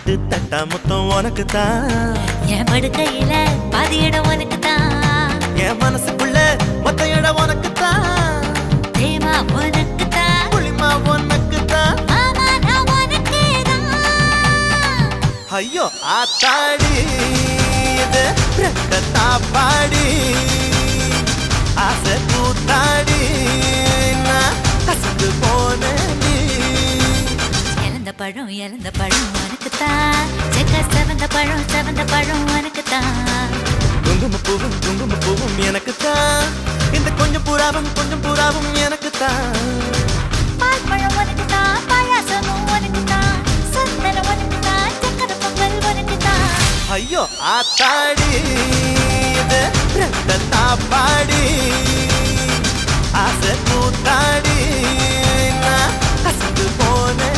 பாட்டு தட்டா மொத்தம் உனக்கு தான். என் படுக்கையில பாதி இடம் உனக்கு தான். என் மனசுக்குள்ள மொத்த இடம் உனக்கு தான். தேமா உனக்கு தான். புளிமா உனக்கு தான். ஆமா நான் உனக்கே தான். ஐயோ ஆத்தாடி இது ரத்தத்தா பாடி ஆசை கூத்தாடி நான் கசந்து போனேன்டி. இழந்த பழம் உனக்கு தான். செக்க செவந்த பழம் உனக்கு தான். குங்குமப்பூவும் எனக்கு தான். இந்த கொஞ்சம் புறாவும் எனக்கு தான். பால் பழம் உனக்கு தான். பாயாசமும் உனக்கு தான். சந்தனம் உனக்கு தான். சக்கர பொங்கல் உனக்கு தான். ஐயோ ஆத்தாடி இது ரத்தத்தா பாடி ஆசை கூத்தாடி நான் கசந்து போனேன்.